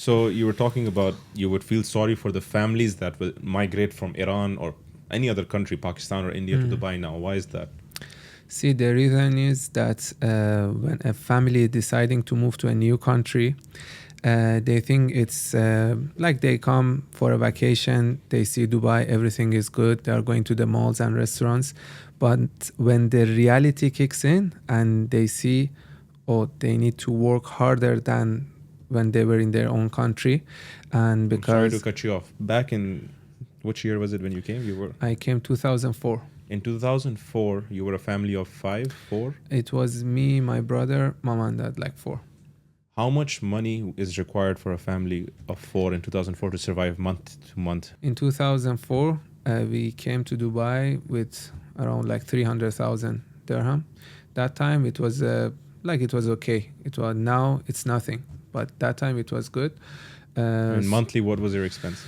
So you were talking about you would feel sorry for the families that will migrate from Iran or any other country, Pakistan or India, to Dubai now. Why is that? See, the reason is that when a family is deciding to move to a new country, they think it's like they come for a vacation, they see Dubai, everything is good, they are going to the malls and restaurants. But when the reality kicks in and they see, oh, they need to work harder than when they were in their own country. And I'm sorry to because cut you off. Back in which year was it when you came? You were I came 2004. in 2004. You were a family of 5, 4. It was me, my brother, mom and dad, like 4. How much money is required for a family of 4 in 2004 to survive month to month? In 2004, we came to Dubai with around like 300,000 dirham. That time it was it was okay. It was, now it's nothing, but that time it was good. And monthly, what was your expense?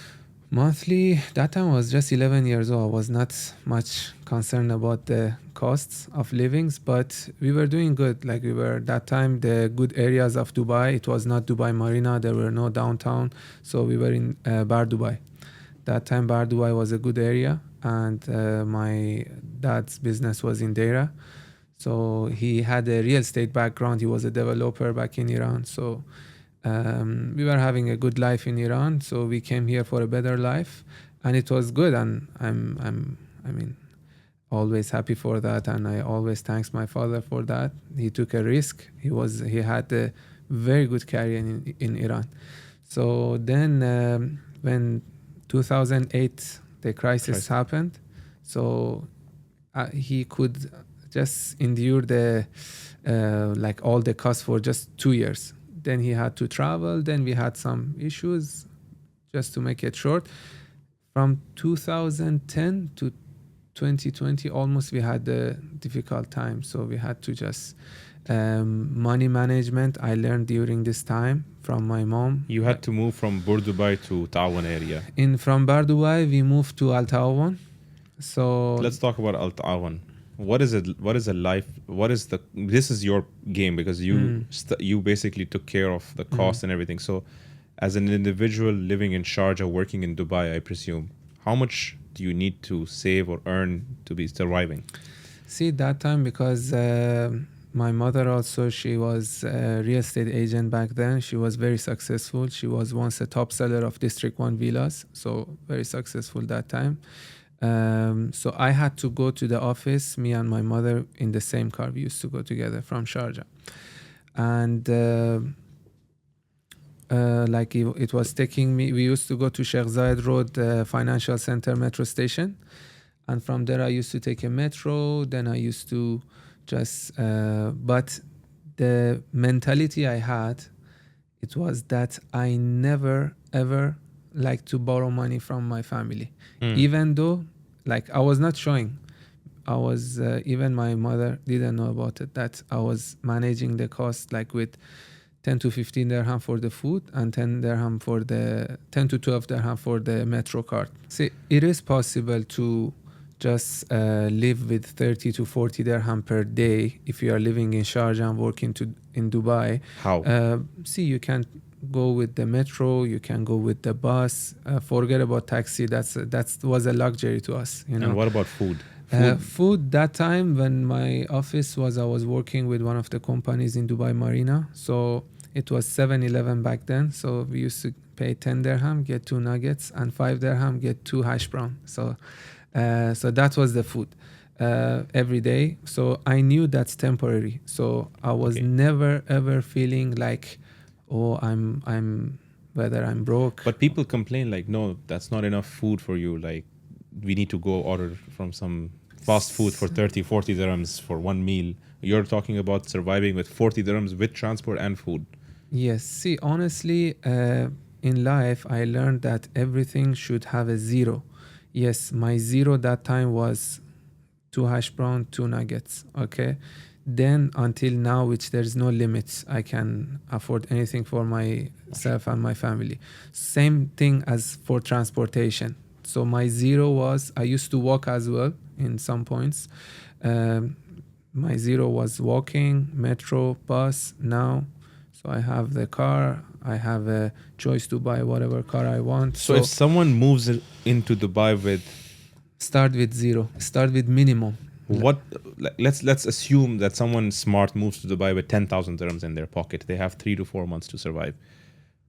Monthly, that time I was just 11 years old. I was not much concerned about the costs of livings, but we were doing good. Like we were that time, the good areas of Dubai. It was not Dubai Marina. There were no downtown. So we were in Bar Dubai. That time, Bar Dubai was a good area. And my dad's business was in Deira. So he had a real estate background. He was a developer back in Iran. So we were having a good life in Iran, so we came here for a better life, and it was good. And I mean, always happy for that, and I always thanks my father for that. He took a risk. He had a very good career in Iran. So then, when 2008 the crisis happened, so he could just endure the like all the costs for just 2 years. Then he had to travel. Then we had some issues. Just to make it short, from 2010 to 2020, almost we had a difficult time. So we had to just money management. I learned during this time from my mom. You had to move from Bur Dubai to Ta'awan area. From Bar Dubai, we moved to Al Ta'awan. So let's talk about Al Ta'awan. What is it? What is a life? What is the? This is your game because you you basically took care of the cost and everything. So, as an individual living in Sharjah, working in Dubai, I presume, how much do you need to save or earn to be surviving? See, that time because my mother also, she was a real estate agent back then. She was very successful. She was once a top seller of District 1 villas. So very successful that time. So I had to go to the office, me and my mother in the same car. We used to go together from Sharjah. And like it was taking me, we used to go to Sheikh Zayed Road Financial Center metro station. And from there I used to take a metro. Then I used to just, but the mentality I had, it was that I never ever like to borrow money from my family, even though like I was not showing. I was even my mother didn't know about it, that I was managing the cost like with 10 to 15 dirham for the food and 10 to 12 dirham for the metro card. See, it is possible to just live with 30 to 40 dirham per day if you are living in Sharjah and working in Dubai. How? See, you can go with the metro, you can go with the bus. Forget about taxi. That was a luxury to us. You know. And what about food? Food that time when my office was, I was working with one of the companies in Dubai Marina. So it was 7-Eleven back then. So we used to pay 10 dirham, get 2 nuggets, and 5 dirham, get 2 hash brown. So that was the food every day. So I knew that's temporary. So I was never ever feeling like, oh, I'm whether I'm broke. But people complain like, no, that's not enough food for you. Like, we need to go order from some fast food for 30, 40 dirhams for one meal. You're talking about surviving with 40 dirhams with transport and food. Yes. See, honestly, in life, I learned that everything should have a zero. Yes, my zero that time was 2 hash brown, 2 nuggets. Okay. Then until now, which there's no limits, I can afford anything for myself and my family. Same thing as for transportation. So my zero was, I used to walk as well in some points. My zero was walking, metro, bus. Now, so I have the car, I have a choice to buy whatever car I want. So if someone moves into Dubai with start with zero, start with minimum. what, let's assume that someone smart moves to Dubai with 10,000 dirhams in their pocket. They have 3 to 4 months to survive.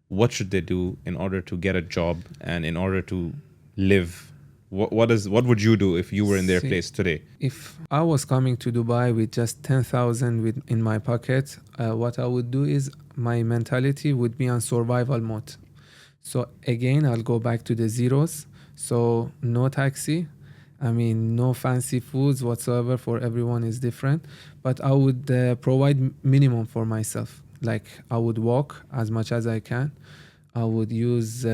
What should they do in order to get a job and in order to live? What would you do if you were in their place today? If I was coming to Dubai with just 10,000 in my pocket, what I would do is my mentality would be on survival mode. So again, I'll go back to the zeros. So no taxi. I mean, no fancy foods whatsoever. For everyone is different. But I would provide minimum for myself. Like I would walk as much as I can. I would use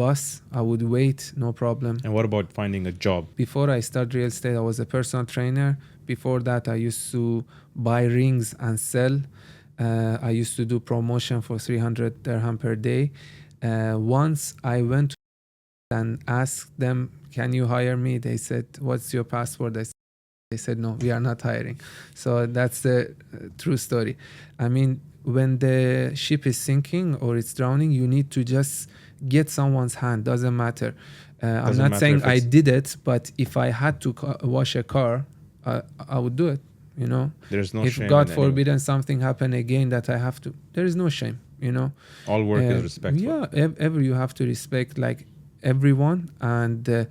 bus. I would wait, no problem. And what about finding a job? Before I started real estate, I was a personal trainer. Before that, I used to buy rings and sell. I used to do promotion for 300 dirham per day. Once I went and asked them, can you hire me? They said, what's your passport? They said, no, we are not hiring. So that's the true story. I mean, when the ship is sinking or it's drowning, you need to just get someone's hand. Doesn't matter. I'm not saying I did it, but if I had to wash a car, I would do it. You know, there's no if shame. God forbid something happen again that I have to, there is no shame. You know, all work is respectful. Yeah, you have to respect like everyone, and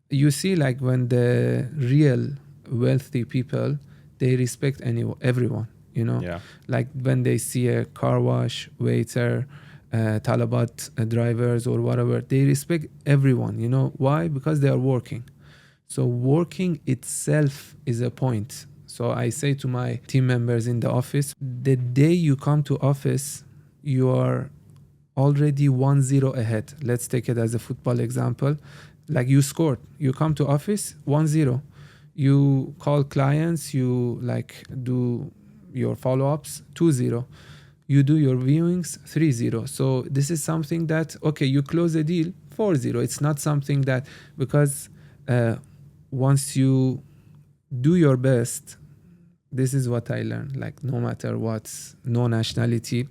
you see like when the real wealthy people, they respect everyone. You know, like when they see a car wash waiter, talabat drivers or whatever, they respect everyone. You know why? Because they are working. So working itself is a point. So I say to my team members in the office, the day you come to office, you are already 1-0 ahead. Let's take it as a football example. Like you scored, you come to office 1-0. You call clients, you like do your follow-ups 2-0. You do your viewings 3-0. So this is something that, okay, you close a deal 4-0. It's not something that, because once you do your best, this is what I learned, like no matter what, no nationality.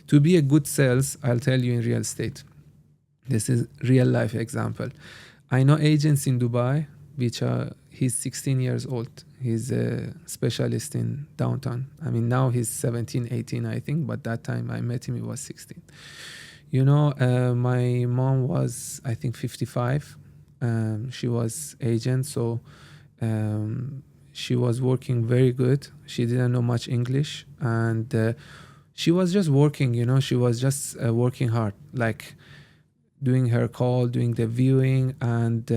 To be a good sales, I'll tell you in real estate. This is real life example. I know agents in Dubai, which he's 16 years old. He's a specialist in downtown. I mean, now he's 17, 18, I think, but that time I met him, he was 16. You know, my mom was, I think, 55. She was agent, so she was working very good. She didn't know much English, and she was just working, you know, she was just working hard, like doing her call, doing the viewing, and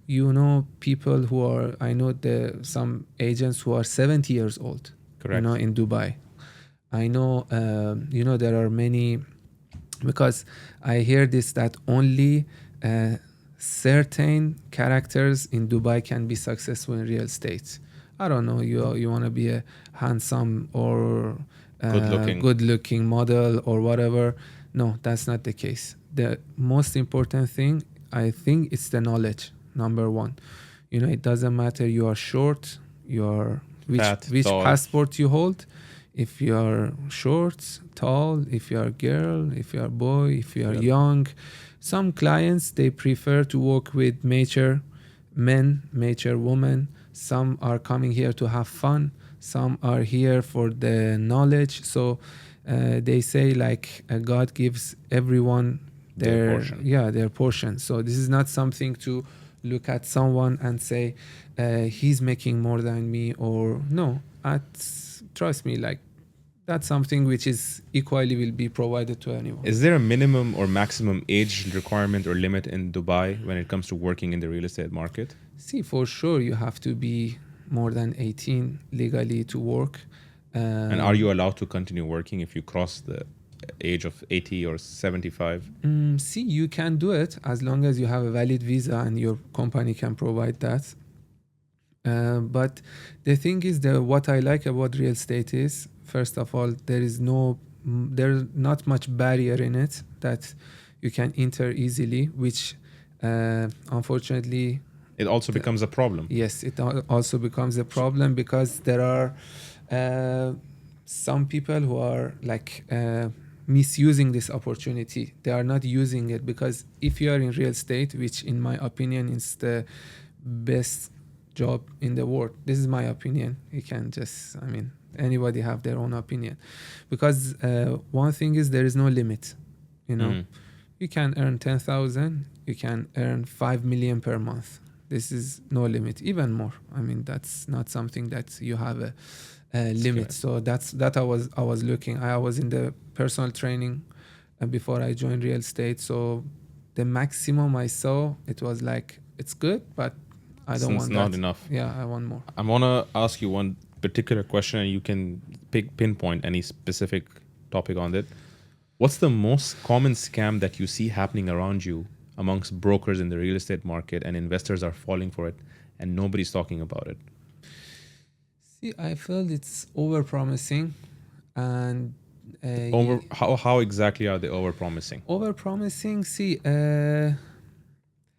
you know, people who are, I know some agents who are 70 years old. Correct. You know, in Dubai. I know, you know, there are many, because I hear this, that only certain characters in Dubai can be successful in real estate. I don't know, you want to be a handsome or good looking model or whatever. No, that's not the case. The most important thing, I think, is the knowledge. Number one, you know, it doesn't matter you are short, which passport you hold. If you are short, tall, if you are girl, if you are boy, if you are young. Some clients, they prefer to work with mature men, mature women. Some are coming here to have fun. Some are here for the knowledge. So they say like God gives everyone their portion. So this is not something to look at someone and say he's making more than me, or no. Trust me, like that's something which is equally will be provided to anyone. Is there a minimum or maximum age requirement or limit in Dubai when it comes to working in the real estate market? See, for sure, you have to be more than 18 legally to work. And are you allowed to continue working if you cross the age of 80 or 75? See, you can do it as long as you have a valid visa and your company can provide that. But the thing is that what I like about real estate is, first of all, there's not much barrier in it that you can enter easily, which unfortunately... It also becomes a problem. Yes, it also becomes a problem because there are some people who are like misusing this opportunity. They are not using it, because if you are in real estate, which in my opinion is the best job in the world, this is my opinion. You can just, I mean, anybody have their own opinion, because one thing is there is no limit. You know, you can earn 10,000, you can earn 5 million per month. This is no limit, even more. I mean, that's not something that you have a limit. So that I was looking. I was in the personal training before I joined real estate. So the maximum I saw, it was like, it's good, but I don't want not that. enough. Yeah, I want more. I want to ask you one particular question, and you can pinpoint any specific topic on it. What's the most common scam that you see happening around you amongst brokers in the real estate market, and investors are falling for it and nobody's talking about it? See, I feel it's over-promising, and how exactly are they over-promising? Over-promising, see,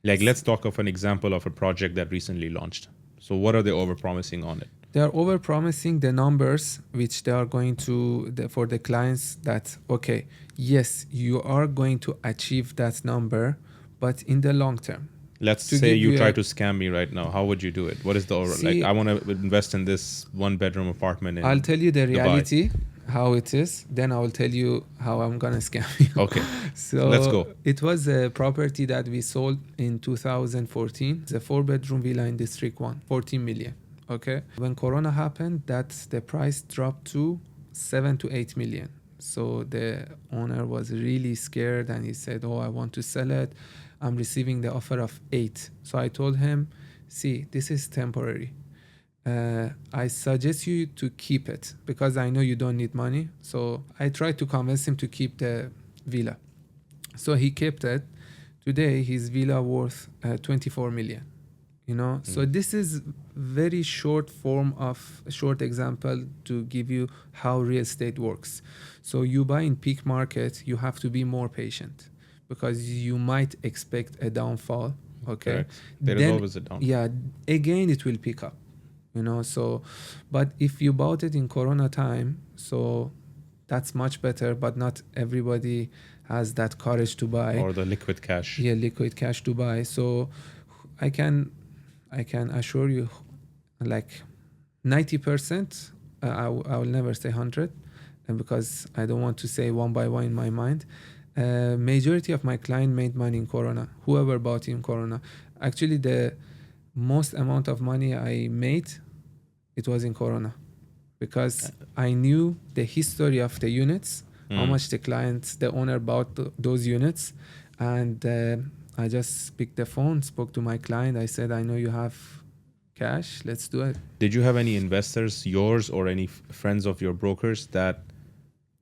like, let's talk of an example of a project that recently launched. So what are they over-promising on it? They are over-promising the numbers which they are going to, for the clients, that, okay, yes, you are going to achieve that number, but in the long term. Let's say you try to scam me right now. How would you do it? What is the See, like? I want to invest in this one-bedroom apartment in I'll tell you the Dubai. reality, how it is. Then I will tell you how I'm gonna scam you. Okay, so let's go. It was a property that we sold in 2014. It's a 4-bedroom villa in District 1, 14 million. Okay. When Corona happened, the price dropped to 7 to 8 million. So the owner was really scared, and he said, "Oh, I want to sell it. I'm receiving the offer of 8." So I told him, "See, this is temporary. I suggest you to keep it, because I know you don't need money." So I tried to convince him to keep the villa. So he kept it. Today, his villa worth 24 million. You know, so this is very short example to give you how real estate works. So you buy in peak market, you have to be more patient, because you might expect a downfall. Okay. Correct. There is always a downfall. Yeah. Again, it will pick up, you know, so, but if you bought it in Corona time, so that's much better, but not everybody has that courage to buy. Or the liquid cash. Yeah, liquid cash to buy. So I can assure you, like 90%, I will never say 100, because I don't want to say one by one in my mind. Majority of my client made money in Corona, whoever bought in Corona. Actually, the most amount of money I made, it was in Corona, because I knew the history of the units, how much the owner bought those units, and I just picked the phone, spoke to my client. I said, "I know you have cash. Let's do it." Did you have any investors, yours or any friends of your brokers, that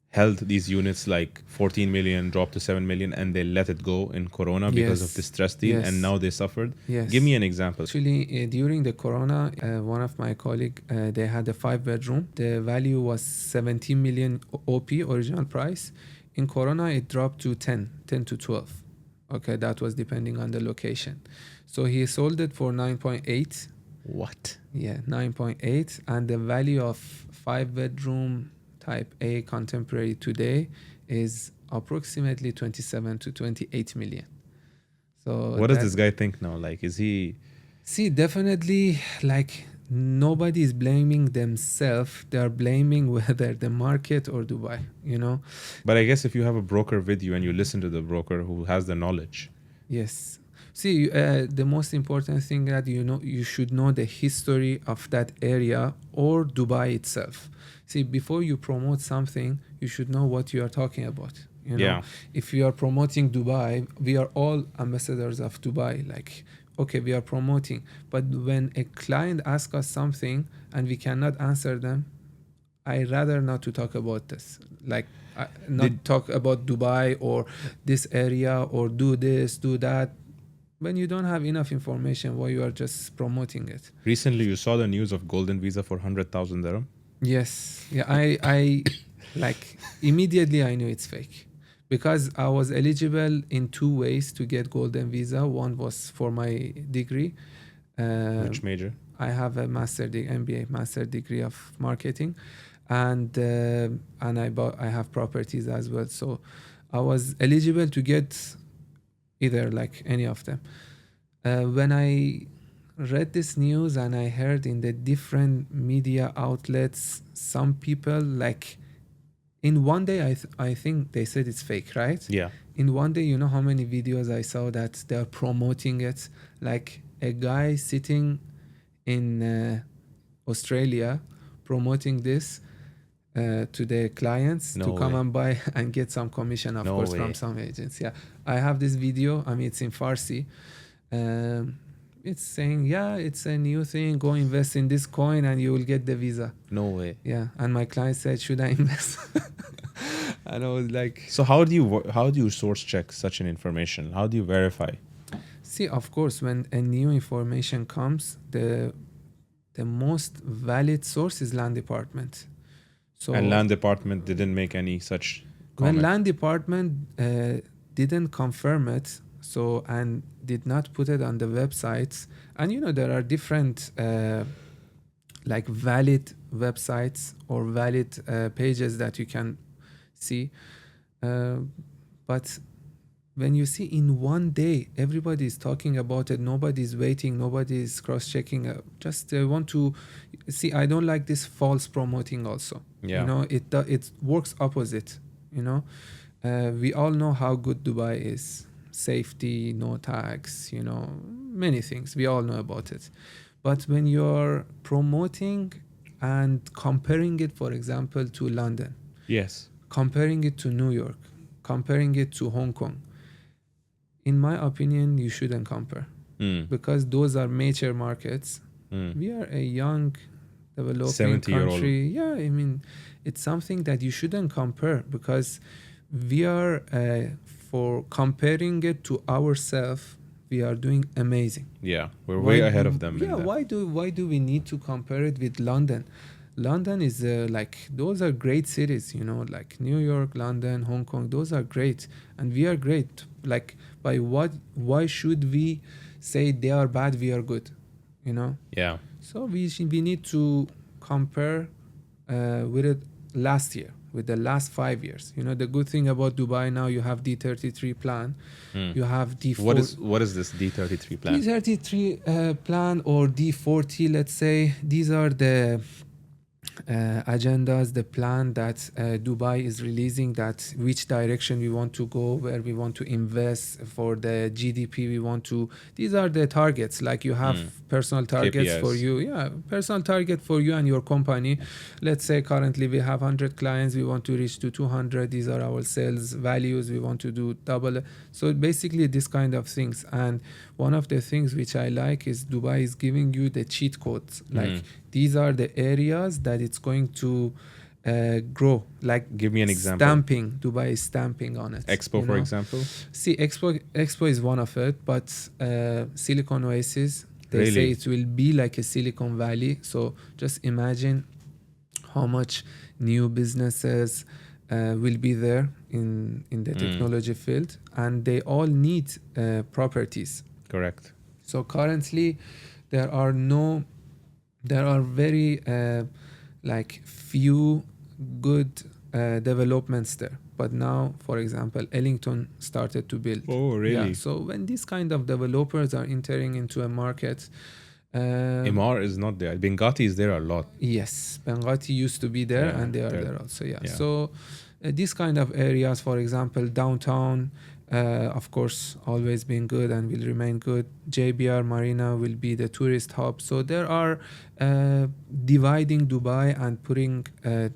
held these units like 14 million, dropped to 7 million, and they let it go in Corona because of this stress deal, and now they suffered? Yes. Give me an example. Actually, during the Corona, one of my colleagues, they had a 5-bedroom. The value was 17 million OP, original price. In Corona, it dropped to 10 to 12. Okay, that was depending on the location. So he sold it for 9.8. What? Yeah, 9.8. And the value of 5-bedroom type A contemporary today is approximately 27 to 28 million. So what does this guy think now? Like, is he... See, definitely, like, nobody is blaming themselves. They are blaming whether the market or Dubai, you know. But I guess if you have a broker with you and you listen to the broker who has the knowledge. Yes. See, the most important thing that you should know the history of that area or Dubai itself. See, before you promote something, you should know what you are talking about. You know, Yeah. If you are promoting Dubai, we are all ambassadors of Dubai. Like, okay, we are promoting, but when a client asks us something and we cannot answer them, I rather not to talk about this. Like, talk about Dubai or this area or do this, do that. When you don't have enough information, why you are just promoting it? Recently, you saw the news of Golden Visa for 100,000 dirham. Yes. Yeah, I like immediately I knew it's fake, because I was eligible in 2 ways to get Golden Visa. One was for my degree. Which major? I have a MBA master degree of marketing. and I have properties as well. So I was eligible to get either, like any of them. When I read this news and I heard in the different media outlets, some people, like, in one day, I think they said it's fake, right? Yeah. In one day, you know how many videos I saw that they're promoting it? Like a guy sitting in Australia promoting this to the clients No to come way. and buy and get some commission, of No course, way. from some agents. Yeah, I have this video. I mean, it's in Farsi. Um, it's saying, yeah, it's a new thing. Go invest in this coin and you will get the visa. No way. Yeah, and my client said, should I invest? And I was like, So how do you source check such an information? How do you verify? see, of course, when a new information comes, the most valid source is land department. So And land department didn't make any such when comment. land department didn't confirm it, so, and did not put it on the websites, and you know there are different like valid websites or valid pages that you can see, but when you see in one day everybody is talking about it, nobody's waiting, nobody's cross-checking, just want to see. I don't like this false promoting also. Yeah. You know, it works opposite. You know, we all know how good Dubai is: safety, no tax, you know, many things, we all know about it. But when you're promoting and comparing it, for example, to London, Yes. comparing it to New York, comparing it to Hong Kong, in my opinion, you shouldn't compare, because those are major markets. We are a young, developing 70-year-old. country. Yeah, I mean, it's something that you shouldn't compare, because we are, for comparing it to ourselves, we are doing amazing. Yeah. We're way ahead of them. in Yeah, that. why do we need to compare it with London? London is like, those are great cities, you know, like New York, London, Hong Kong, those are great, and we are great. Like, why should we say they are bad, we are good, you know? Yeah. So we need to compare with it last year, with the last 5 years. You know, the good thing about Dubai now, you have D33 plan, you have D4. What is this D33 plan? D33 plan or D40, let's say, these are the agendas, the plan that Dubai is releasing, that which direction we want to go, where we want to invest for the GDP we want to. These are the targets. Like you have personal targets KPIs. for you. Yeah, personal target for you and your company. Let's say currently we have 100 clients. We want to reach to 200. These are our sales values. We want to do double. So basically this kind of things. And one of the things which I like is Dubai is giving you the cheat codes. Like these are the areas that it's going to grow. Like, Give me an example. Stamping. Dubai is stamping on it. Expo, you for know? example. See, Expo is one of it, but Silicon Oasis, they Really? say it will be like a Silicon Valley. So just imagine how much new businesses will be there in the technology field, and they all need properties. Correct. So currently there are very like few good developments there. But now, for example, Ellington started to build. Oh, really? Yeah. So when these kind of developers are entering into a market, Imar is not there. Benghazi is there a lot. yes, Benghazi used to be there, Yeah, and they are they're- there also. Yeah. yeah. So these kind of areas, for example, downtown, of course, always been good and will remain good. JBR Marina will be the tourist hub. So there are dividing Dubai and putting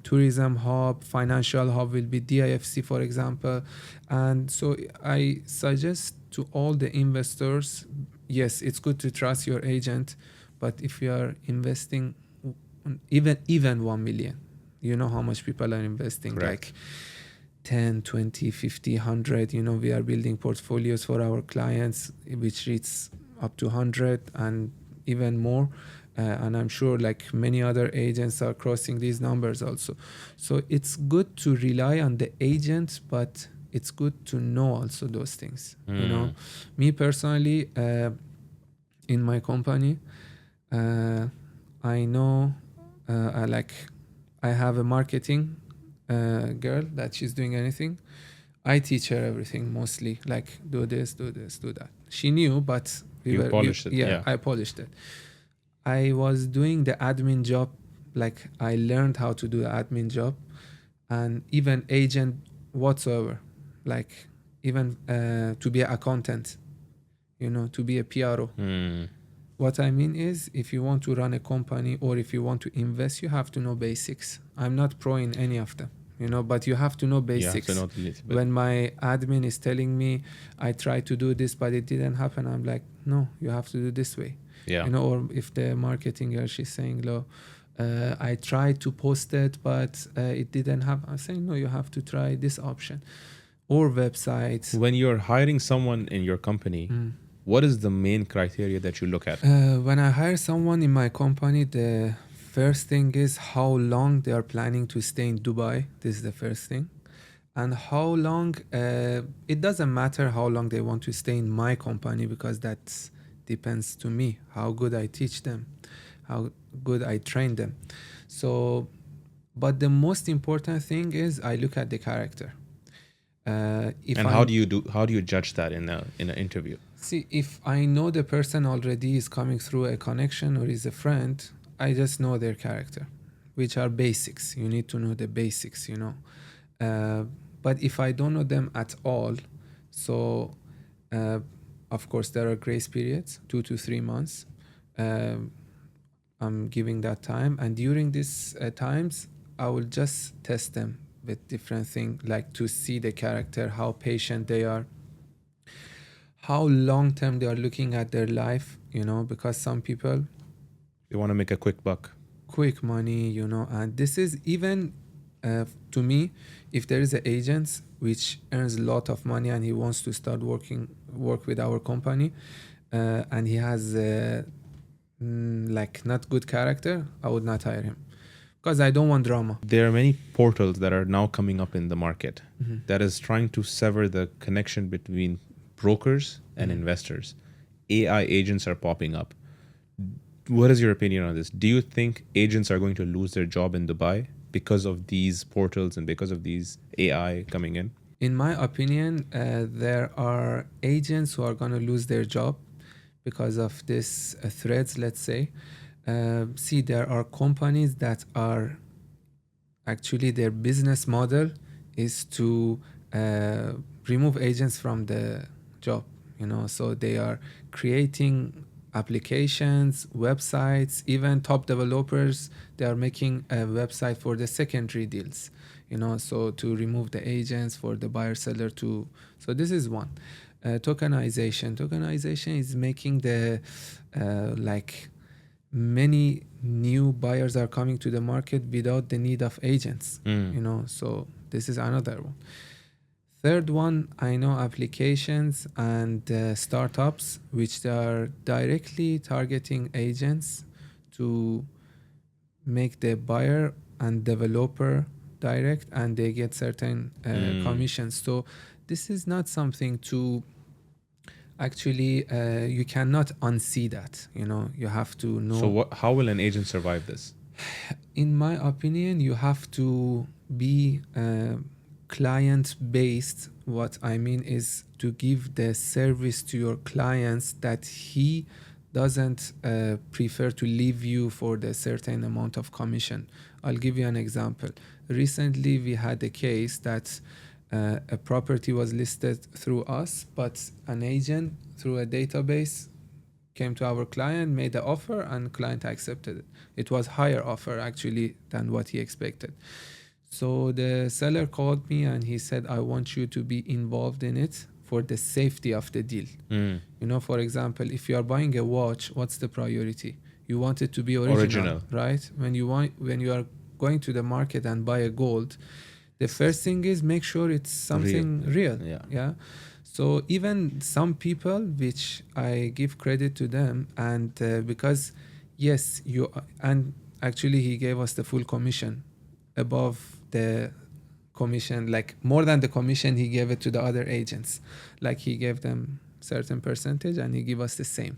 tourism hub, financial hub will be DIFC, for example. And so I suggest to all the investors, yes, it's good to trust your agent, but if you are investing even 1 million, you know how much people are investing. Correct. Like 10, 20, 50, 100. You know, we are building portfolios for our clients which reach up to 100 and even more. And I'm sure like many other agents are crossing these numbers also. So it's good to rely on the agent, but it's good to know also those things. You know, me personally, in my company, I know, I have a marketing girl that she's doing anything. I teach her everything mostly, like do this, do this, do that. She knew, but You polished it. yeah, Yeah. I polished it. I was doing the admin job, like I learned how to do the admin job, and even agent whatsoever, like even to be an accountant, to be a PRO. Hmm. What I mean is, if you want to run a company or if you want to invest, you have to know basics. I'm not pro in any of them, but you have to know You have to basics. know a little bit. When my admin is telling me I tried to do this but it didn't happen, I'm like, no, you have to do this way. Yeah. Or if the marketing girl, she's saying, "Lo, I tried to post it but it didn't happen," I'm saying, no, you have to try this option. Or websites. When you're hiring someone in your company, what is the main criteria that you look at? When I hire someone in my company, the first thing is how long they are planning to stay in Dubai. This is the first thing. And how long, it doesn't matter how long they want to stay in my company, because that depends to me, how good I teach them, how good I train them. So, but the most important thing is I look at the character. If And I how do you judge that in an interview? See, if I know the person already is coming through a connection or is a friend, I just know their character, which are basics. You need to know the basics. But if I don't know them at all, so of course there are grace periods, 2 to 3 months. I'm giving that time, and during these times, I will just test them with different things, like to see the character, how patient they are, how long term they are looking at their life, because some people They want to make a quick buck. quick money, and this is even to me, if there is an agent which earns a lot of money and he wants to start work with our company, and he has like not good character, I would not hire him, because I don't want drama. There are many portals that are now coming up in the market that is trying to sever the connection between brokers and investors. AI agents are popping up. What is your opinion on this? Do you think agents are going to lose their job in Dubai because of these portals and because of these AI coming in? In my opinion, there are agents who are going to lose their job because of this threats, let's say. See, there are companies that are actually, their business model is to remove agents from the job, so they are creating applications, websites, even top developers, they are making a website for the secondary deals, so to remove the agents for the buyer seller to. So this is one. Tokenization is making the like many new buyers are coming to the market without the need of agents, so this is another one. Third one, I know applications and startups which are directly targeting agents to make the buyer and developer direct, and they get certain commissions. So this is not something to actually, you cannot unsee that, you have to know. So how will an agent survive this? In my opinion, you have to be client based. What I mean is to give the service to your clients that he doesn't prefer to leave you for the certain amount of commission. I'll give you an example. Recently, we had a case that a property was listed through us, but an agent through a database came to our client, made the offer, and client accepted it. It was higher offer actually than what he expected. So the seller called me and he said, I want you to be involved in it for the safety of the deal. For example, if you are buying a watch, what's the priority? You want it to be original. Right? When you are going to the market and buy a gold, the first thing is make sure it's something real. Yeah. So even some people, which I give credit to them, and because yes, and actually he gave us the full commission above the commission, like more than the commission he gave it to the other agents. Like he gave them certain percentage and he give us the same.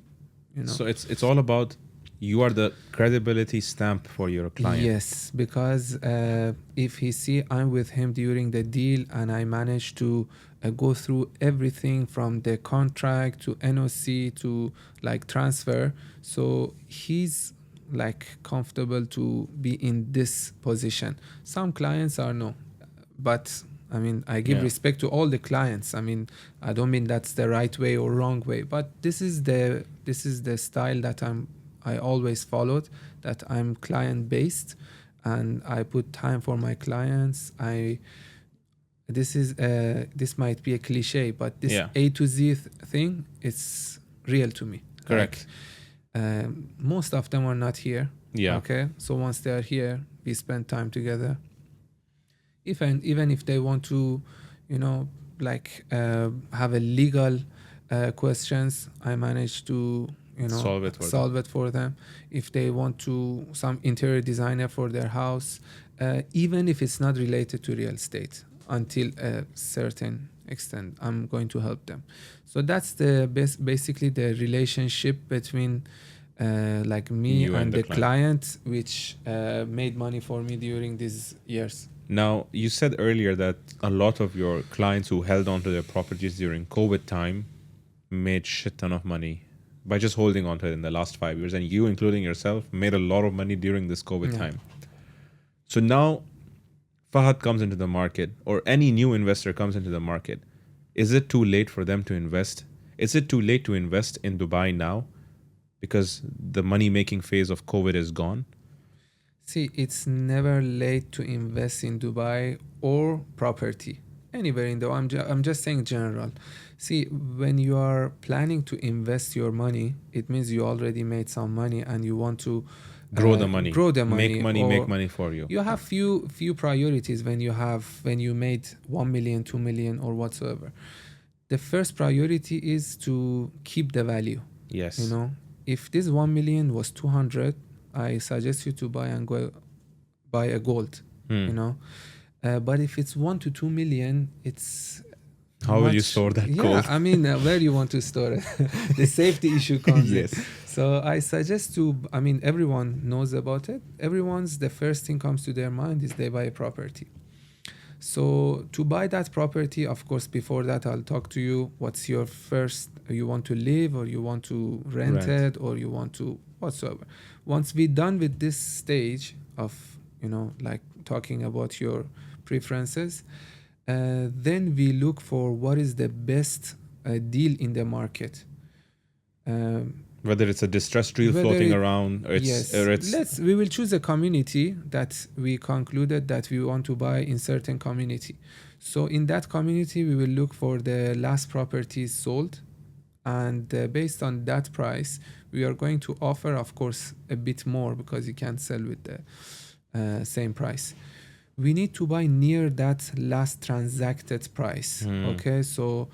So it's all about You are the credibility stamp for your client. Yes, because if he see I'm with him during the deal and I manage to go through everything from the contract to NOC to like transfer, so he's like comfortable to be in this position. Some clients are no, but I mean I give Yeah. respect to all the clients. I mean I don't mean that's the right way or wrong way, but this is the style that I always followed, that I'm client based and I put time for my clients. This might be a cliche, but this Yeah. A to Z thing, it's real to me. Correct. Like, most of them are not here. Yeah. Okay. So once they are here, we spend time together. Even if they want to, like have a legal questions, I manage to Solve it for them. If they want to some interior designer for their house, even if it's not related to real estate, until a certain extent, I'm going to help them. So that's the basically the relationship between like me You and and the the client, which made money for me during these years. Now, you said earlier that a lot of your clients who held on to their properties during COVID time made shit ton of money by just holding on to it in the last 5 years. And you, including yourself, made a lot of money during this COVID Yeah. time. So now Fahad comes into the market, or any new investor comes into the market. Is it too late for them to invest? Is it too late to invest in Dubai now because the money making phase of COVID is gone? See, it's never late to invest in Dubai or property anywhere in the. I'm just saying general. See, when you are planning to invest your money, it means you already made some money and you want to Grow the money. Grow the money. Make or money for you. You have few priorities when you made 1 million, 2 million, or whatsoever. The first priority is to keep the value. Yes. If this 1 million was 200, I suggest you to buy a gold. But if it's 1 to 2 million, it's how will you store that gold? I mean, where you want to store it? The safety issue comes yes. in. So I suggest everyone knows about it. The first thing comes to their mind is they buy a property. So to buy that property, of course, before that, I'll talk to you. What's your first, you want to live or you want to rent it or you want to whatsoever. Once we're done with this stage of, like talking about your preferences, then we look for what is the best deal in the market. Whether it's a distressed deal floating around, or we will choose a community that we concluded that we want to buy in certain community. So in that community, we will look for the last properties sold, and based on that price, we are going to offer, of course, a bit more because you can't sell with the same price. We need to buy near that last transacted price. Okay, so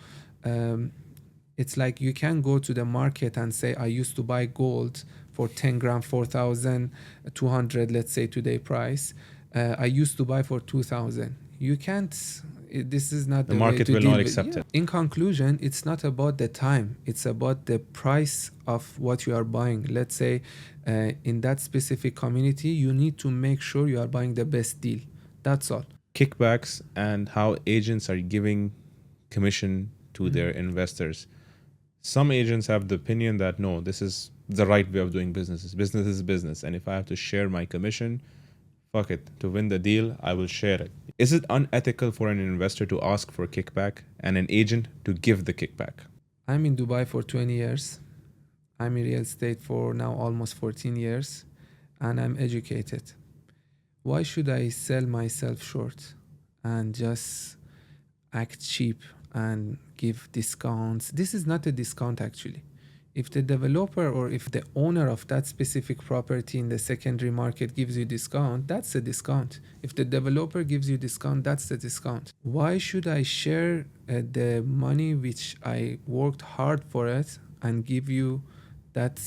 it's like you can go to the market and say, I used to buy gold for 10 grams, 4,200, let's say today price. I used to buy for 2,000. You can't, this is not the market will not accept it. In conclusion, it's not about the time. It's about the price of what you are buying. Let's say in that specific community, you need to make sure you are buying the best deal. That's all. Kickbacks and how agents are giving commission to their investors. Some agents have the opinion that no, this is the right way of doing business. Business is business. And if I have to share my commission, fuck it. To win the deal, I will share it. Is it unethical for an investor to ask for a kickback and an agent to give the kickback? I'm in Dubai for 20 years. I'm in real estate for now almost 14 years. And I'm educated. Why should I sell myself short and just act cheap and give discounts? This is not a discount actually. If the developer or if the owner of that specific property in the secondary market gives you discount, that's a discount. If the developer gives you discount, that's the discount. Why should I share the money which I worked hard for it and give you that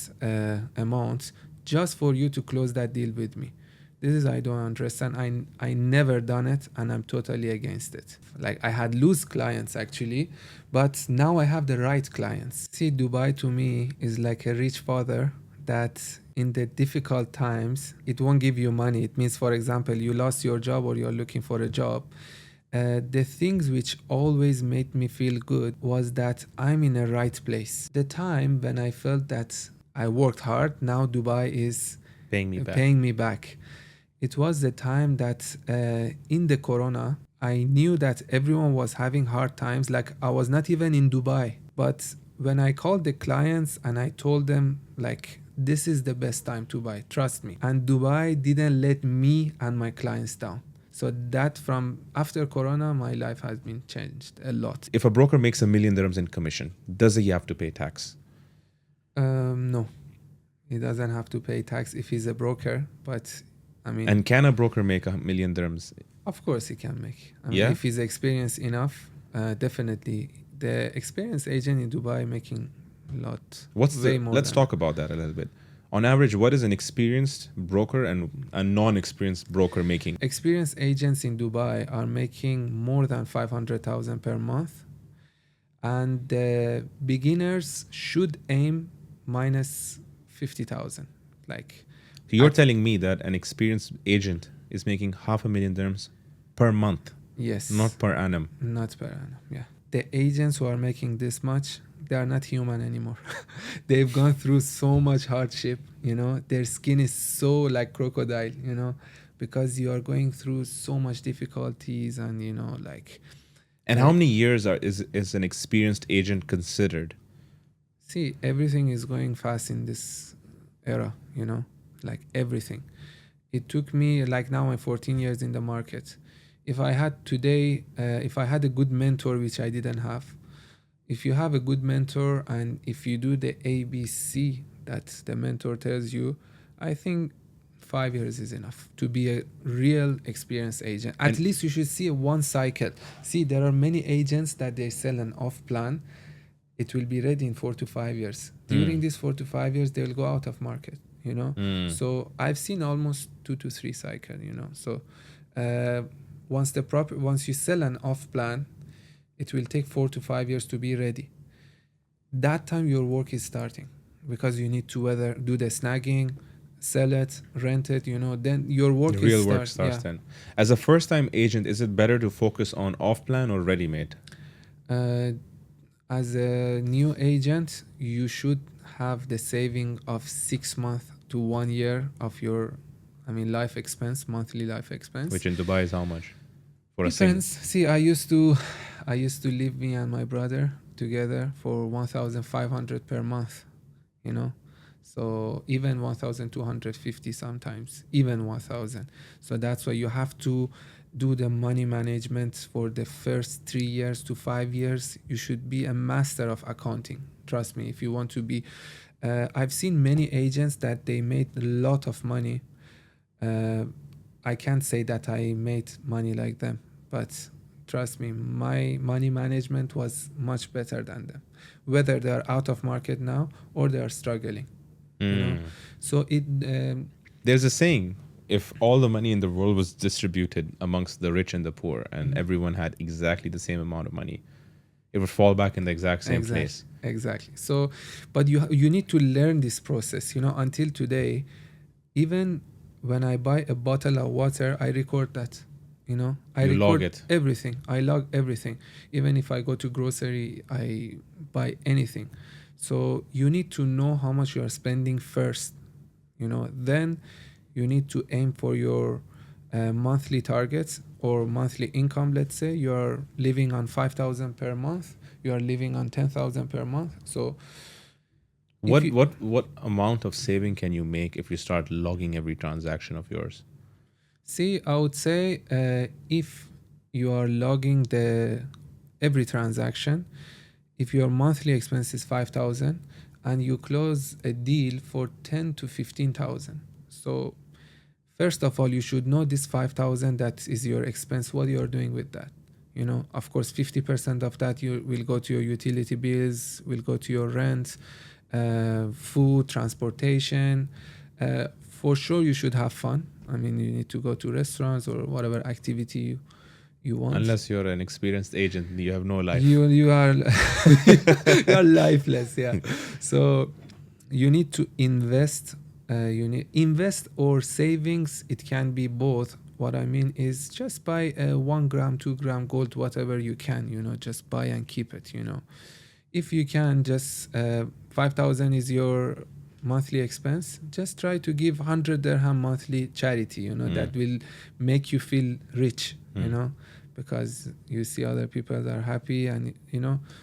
amount just for you to close that deal with me? This is, I don't understand. I never done it and I'm totally against it. Like I had loose clients actually, but now I have the right clients. See, Dubai to me is like a rich father that in the difficult times, it won't give you money. It means, for example, you lost your job or you're looking for a job. The things which always made me feel good was that I'm in a right place. The time when I felt that I worked hard, now Dubai is paying me back. It was the time that in the corona, I knew that everyone was having hard times. Like I was not even in Dubai. But when I called the clients and I told them like, this is the best time to buy, trust me. And Dubai didn't let me and my clients down. So that from after Corona, my life has been changed a lot. If a broker makes $1 million in commission, does he have to pay tax? No, he doesn't have to pay tax if he's a broker. But I mean, and can a broker make $1 million? Of course, he can make. I mean, Yeah. if he's experienced enough, definitely. The experienced agent in Dubai making a lot. Let's talk about that a little bit. On average, what is an experienced broker and a non-experienced broker making? Experienced agents in Dubai are making more than 500,000 per month, and the beginners should aim minus 50,000. Like, So you're telling me that an experienced agent is making $500,000 per month? Yes. Not per annum. Not per annum. Yeah. The agents who are making this much, they are not human anymore. They've gone through so much hardship, you know, their skin is so like crocodile, you know, because you are going through so much difficulties and, you know, like. And how many years is an experienced agent considered? See, everything is going fast in this era, you know, like everything. It took me, like now I'm 14 years in the market. If I had today, if I had a good mentor, which I didn't have, if you have a good mentor and if you do the ABC that the mentor tells you, I think 5 years is enough to be a real experienced agent. At least you should see one cycle. See, there are many agents that they sell an off plan. It will be ready in 4 to 5 years. During these 4 to 5 years, they will go out of market, you know. So I've seen almost 2 to 3 cycle, you know. So once you sell an off plan, it will take 4 to 5 years to be ready. That time your work is starting because you need to whether do the snagging, sell it, rent it, you know, then your work the real work starts then. As a first-time agent, is it better to focus on off-plan or ready-made? As a new agent, you should have the saving of 6 months to 1 year of your, life expense, monthly life expense. Which in Dubai is how much? For Depends. See, I used to live me and my brother together for 1,500 per month, you know. So even 1,250 sometimes, even 1,000. So that's why you have to do the money management for the first 3 years to 5 years. You should be a master of accounting. Trust me, if you want to be. I've seen many agents that they made a lot of money. I can't say that I made money like them, but trust me, my money management was much better than them. Whether they are out of market now or they are struggling. You know? So there's a saying, if all the money in the world was distributed amongst the rich and the poor and everyone had exactly the same amount of money, it would fall back in the exact same place. Exactly. So, but you need to learn this process, you know. Until today, even when I buy a bottle of water, I record that, you know. I log it. Everything. I log everything. Even if I go to grocery, I buy anything. So you need to know how much you are spending first, you know. Then you need to aim for your monthly targets or monthly income. Let's say you are living on 5,000 per month. You are living on 10,000 per month. So what amount of saving can you make if you start logging every transaction of yours? See, I would say if you are logging every transaction, if your monthly expense is 5,000 and you close a deal for 10 to 15,000. So first of all, you should know this 5,000 that is your expense, what you are doing with that. You know, of course, 50% of that you will go to your utility bills, will go to your rent, food, transportation. For sure, you should have fun. You need to go to restaurants or whatever activity you want. Unless you're an experienced agent, you have no life. You are you are lifeless, yeah. So you need to invest You need invest or savings. It can be both. What I mean is just buy 1 gram, 2 gram gold, whatever you can. Just buy and keep it. If you can, just 5,000 is your monthly expense. Just try to give 100 dirham monthly charity. That will make you feel rich. Because you see other people that are happy, and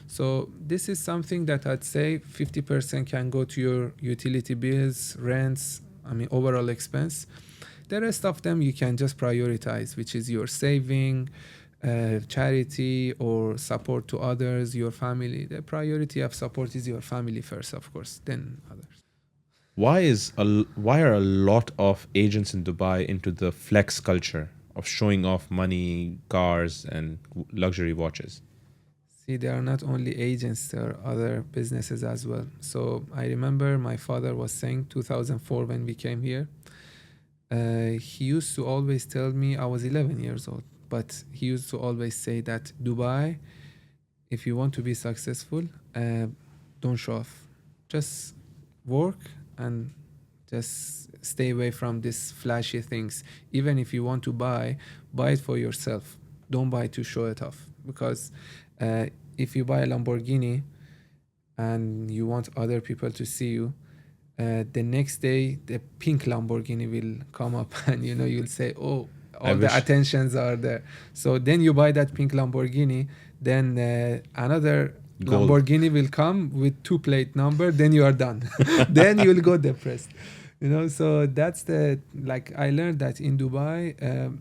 so this is something that I'd say 50% can go to your utility bills, rents, overall expense. The rest of them you can just prioritize, which is your saving, charity, or support to others, your family. The priority of support is your family first, of course, then others. Why are a lot of agents in Dubai into the flex culture of showing off money, cars, and luxury watches? See, there are not only agents, there are other businesses as well. So I remember my father was saying 2004 when we came here, he used to always tell me, I was 11 years old, but he used to always say that Dubai, if you want to be successful, don't show off. Just work and just stay away from these flashy things. Even if you want to buy it for yourself. Don't buy to show it off. Because if you buy a Lamborghini and you want other people to see you, the next day the pink Lamborghini will come up and you'll say, oh, all the attentions are there. So then you buy that pink Lamborghini, then another Gold. Lamborghini will come with 2 plate number, then you are done. Then you'll go depressed. So that's I learned that in Dubai,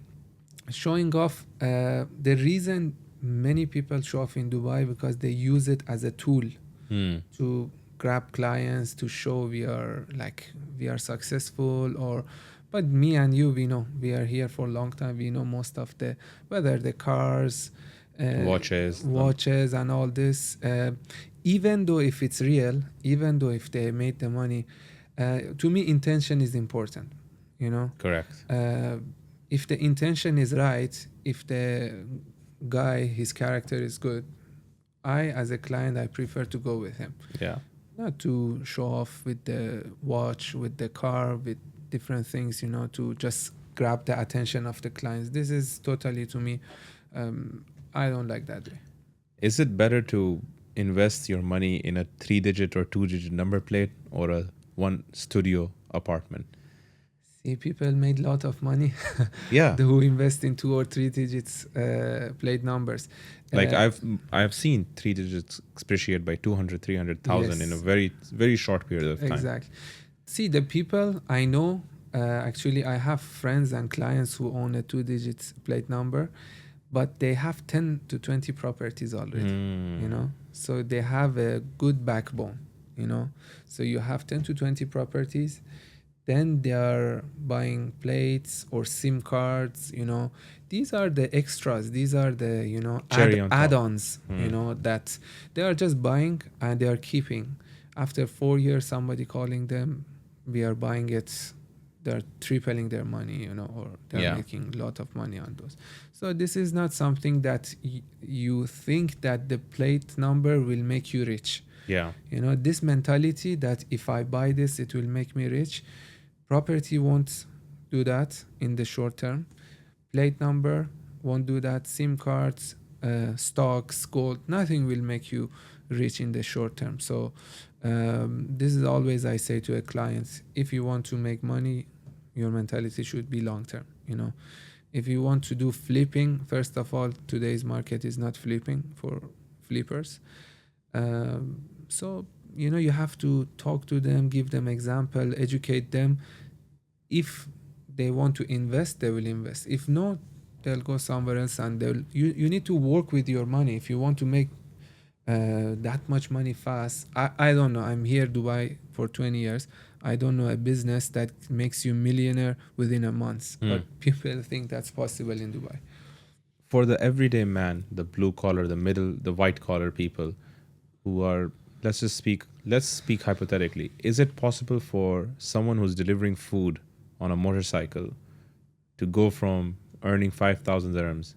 showing off, the reason many people show off in Dubai because they use it as a tool to grab clients, to show we are successful. But me and you, we are here for a long time. We know most of whether the cars, watches and all this, even though if it's real, even though if they made the money, to me intention is important. Correct. If the intention is right, if the guy, his character is good, I as a client, I prefer to go with him. Yeah. Not to show off with the watch, with the car, with different things, to just grab the attention of the clients. This is totally, to me, I don't like that way. Is it better to invest your money in a 3-digit or 2-digit number plate or a 1 studio apartment? See, people made a lot of money. Yeah. Who invest in 2 or 3 digits plate numbers. I've seen 3 digits appreciate by 200, 300,000 in a very, very short period of time. Exactly. See, the people I know, actually, I have friends and clients who own a 2-digit plate number, but they have 10 to 20 properties already, So they have a good backbone, So you have 10 to 20 properties. Then they are buying plates or SIM cards, These are the extras. These are the, add-ons, that they are just buying and they are keeping. After 4 years, somebody calling them, we are buying it. They're tripling their money, or they're making a lot of money on those. So this is not something that you think that the plate number will make you rich. Yeah. This mentality that if I buy this, it will make me rich. Property won't do that in the short term. Plate number won't do that. SIM cards, stocks, gold, nothing will make you rich in the short term. So this is always I say to a client, if you want to make money, your mentality should be long term. If you want to do flipping, first of all, today's market is not flipping for flippers. So you have to talk to them, give them example, educate them. If they want to invest, they will invest. If not, they'll go somewhere else, and you need to work with your money. If you want to make that much money fast, I don't know. I'm here Dubai for 20 years. I don't know a business that makes you millionaire within a month, but people think that's possible in Dubai. For the everyday man, the blue collar, the white collar people who are, let's speak hypothetically. Is it possible for someone who's delivering food on a motorcycle to go from earning 5,000 dirhams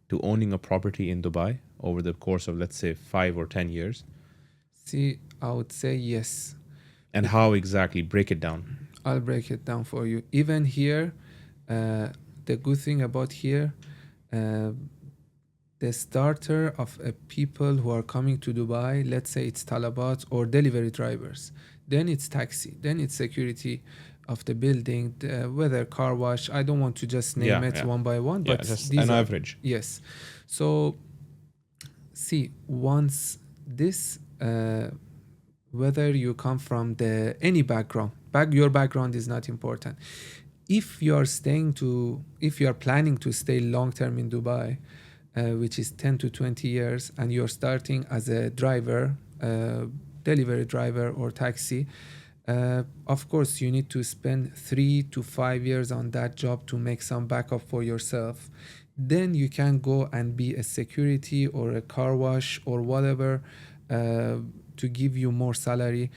to owning a property in Dubai over the course of, let's say, 5 or 10 years? See, I would say yes. And how exactly? Break it down. I'll break it down for you. Even here, the good thing about here, uh, the starter of people who are coming to Dubai, let's say it's talabat or delivery drivers, then it's taxi, then it's security of the building, whether car wash. I don't want to just name Yeah, it yeah, one by one, yeah. but Just these an are, average. yes. So see, once this, whether you come from the any background, your background is not important. If you are if you are planning to stay long term in Dubai, which is 10 to 20 years, and you're starting as a driver, delivery driver or taxi, of course you need to spend 3 to 5 years on that job to make some backup for yourself. Then you can go and be a security or a car wash or whatever, to give you more salary.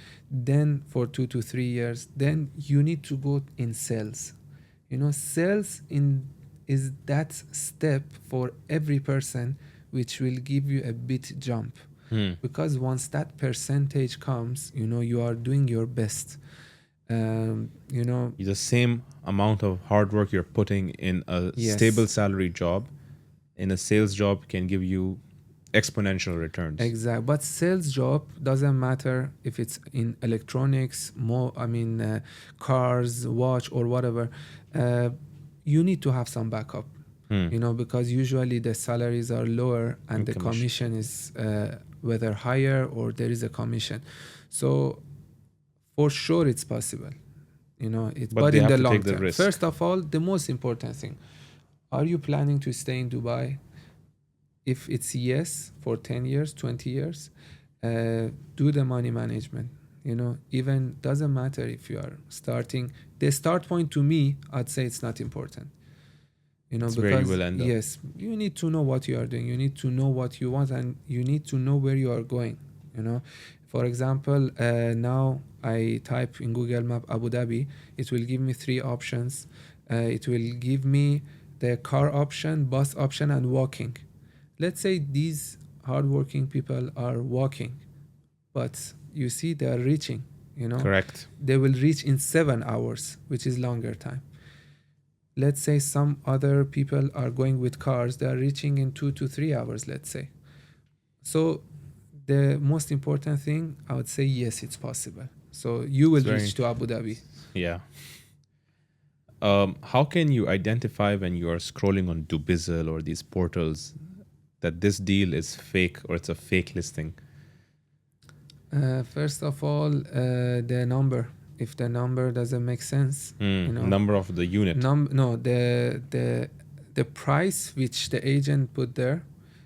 Then for 2 to 3 years, then you need to go in sales. Sales in is that step for every person, which will give you a bit jump, Hmm. because once that percentage comes, you are doing your best. The same amount of hard work you're putting in a stable Yes, salary job, in a sales job, can give you exponential returns. exactly. But sales job doesn't matter if it's in electronics, cars, watch, or whatever. Uh, you need to have some backup, Hmm. because usually the salaries are lower and And the commission. commission is whether higher or there is a commission. So for sure it's possible, But but they in have the to long take the term. risk. First of all, the most important thing, are you planning to stay in Dubai? If it's yes, for 10 years, 20 years, do the money management. Even doesn't matter if you are starting. The start point, to me, I'd say it's not important. It's where you Because will end up. yes, you need to know what you are doing. You need to know what you want, and you need to know where you are going. For example, now I type in Google Map Abu Dhabi, it will give me 3 options. It will give me the car option, bus option, and walking. Let's say these hardworking people are walking, but you see they are reaching. Correct. They will reach in 7 hours, which is longer time. Let's say some other people are going with cars, they are reaching in 2 to 3 hours, let's say. So the most important thing, I would say, yes, it's possible. So you will It's very reach to Abu Dhabi. Yeah. How can you identify when you are scrolling on Dubizzle or these portals that this deal is fake or it's a fake listing? First of all, the number. If the number doesn't make sense, Number of the unit. no, the price which the agent put there.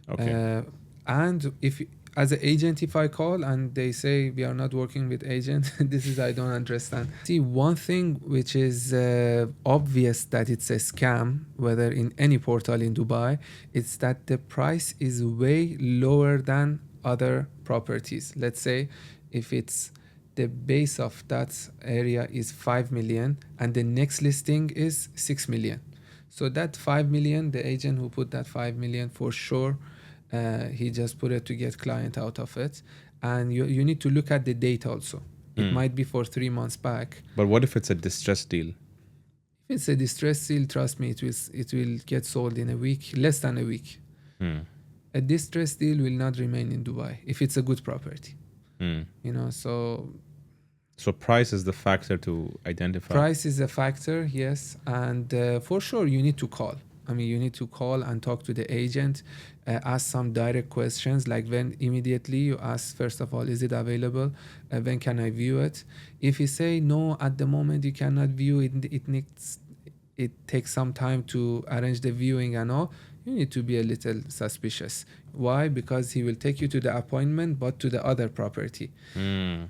Okay. And if as an agent, if I call and they say we are not working with agent, this is I don't understand. See, one thing which is obvious that it's a scam, whether in any portal in Dubai, it's that the price is way lower than other properties. Let's say if it's the base of that area is 5 million and the next listing is 6 million. So that 5 million, the agent who put that 5 million, for sure, he just put it to get client out of it. And you need to look at the date also. It might be for 3 months back. But what if it's a distressed deal? If it's a distress deal, trust me, it will get sold in a week, less than a week. A distress deal will not remain in Dubai if it's a good property. So price is the factor to identify. Price is a factor, yes, and for sure you need to call. You need to call and talk to the agent, ask some direct questions, like when immediately you ask, first of all, is it available? When can I view it? If you say no, at the moment you cannot view it, it takes some time to arrange the viewing and all, you need to be a little suspicious. Why? Because he will take you to the appointment, but to the other property.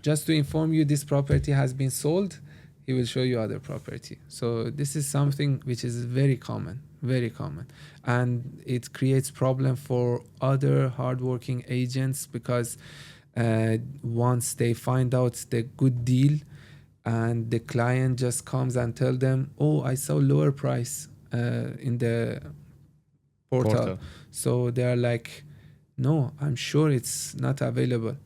Just to inform you, this property has been sold, he will show you other property. So this is something which is very common, and it creates problem for other hardworking agents, because once they find out the good deal and the client just comes and tell them, oh, I saw lower price in the portal. So they are like, no, I'm sure it's not available.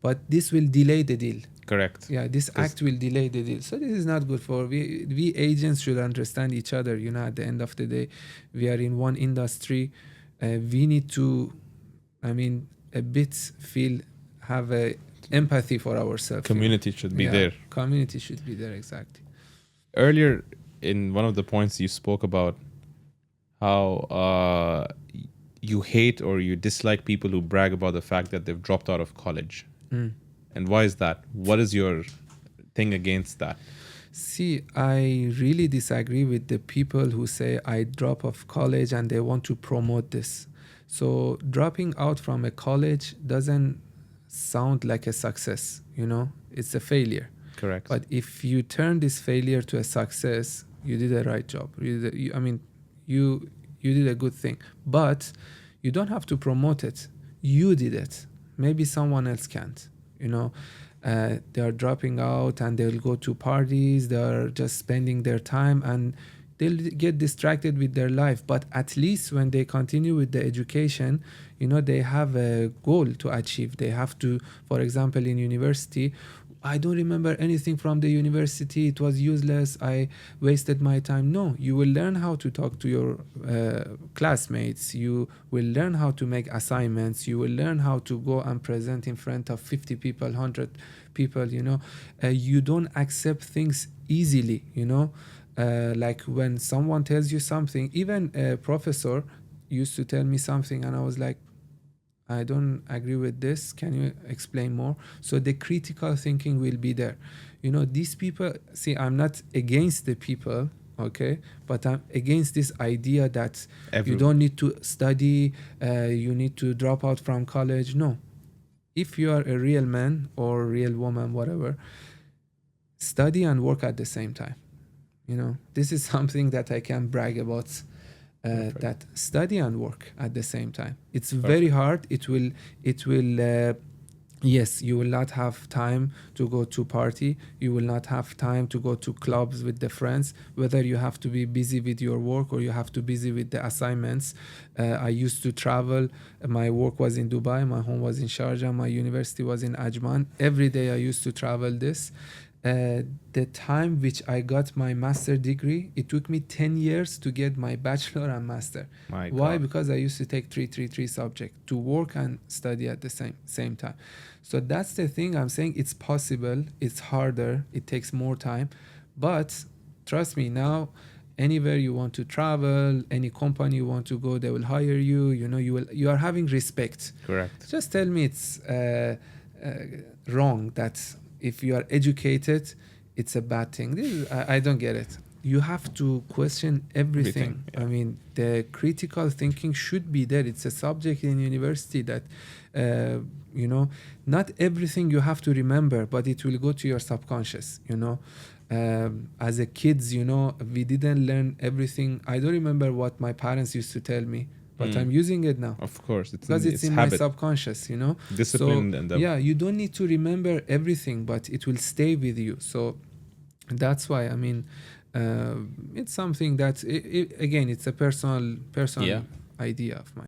but this will delay the deal. Correct. Yeah, this act will delay the deal. So this is not good for we agents should understand each other. You know, at the end of the day, we are in one industry. We need to, I mean, a bit have a empathy for ourselves. Community should be there. Community should be there, exactly. Earlier, in one of the points, you spoke about how you hate or you dislike people who brag about the fact that they've dropped out of college. And why is that? What is your thing against that? See, I really disagree with the people who say I drop off college and they want to promote this. So dropping out from a college doesn't sound like a success, you know, it's a failure. Correct. But if you turn this failure to a success, you did a right job. You did a good thing. But you don't have to promote it. You did it. Maybe someone else can't. You know, they are dropping out and they'll go to parties. They are just spending their time and they'll get distracted with their life. But at least when they continue with the education, you know, they have a goal to achieve. They have to, for example, in university, I don't remember anything from the university. It was useless. I wasted my time. No, you will learn how to talk to your classmates. You will learn how to make assignments. You will learn how to go and present in front of 50 people, 100 people, you know. You don't accept things easily, you know. Like when someone tells you something, even a professor used to tell me something and I was like, I don't agree with this. Can you explain more? So the critical thinking will be there. You know, these people, see, I'm not against the people, okay? But I'm against this idea that you don't need to study, you need to drop out from college. No. If you are a real man or real woman, whatever, study and work at the same time. You know, this is something that I can brag about. That study and work at the same time. It's very hard. It will yes, you will not have time to go to party. You will not have time to go to clubs with the friends, whether you have to be busy with your work or you have to be busy with the assignments. I used to travel. My work was in Dubai. My home was in Sharjah. My university was in Ajman. Every day I used to travel this. The time which I got my master degree, it took me 10 years to get my bachelor and master. Why? Because I used to take three subjects to work and study at the same time. So that's the thing I'm saying. It's possible. It's harder. It takes more time. But trust me, now anywhere you want to travel, any company you want to go, they will hire you. You know, you are having respect. Correct. Just tell me it's wrong that if you are educated, it's a bad thing. I don't get it. You have to question everything. Yeah. I mean, the critical thinking should be there. It's a subject in university that, you know, not everything you have to remember, but it will go to your subconscious, you know. As a kids, you know, we didn't learn everything. I don't remember what my parents used to tell me. But I'm using it now. Of course. Because it's in habit. My subconscious, you know. Discipline. So, yeah, you don't need to remember everything, but it will stay with you. So that's why, I mean, it's something that, again, it's a personal idea of mine.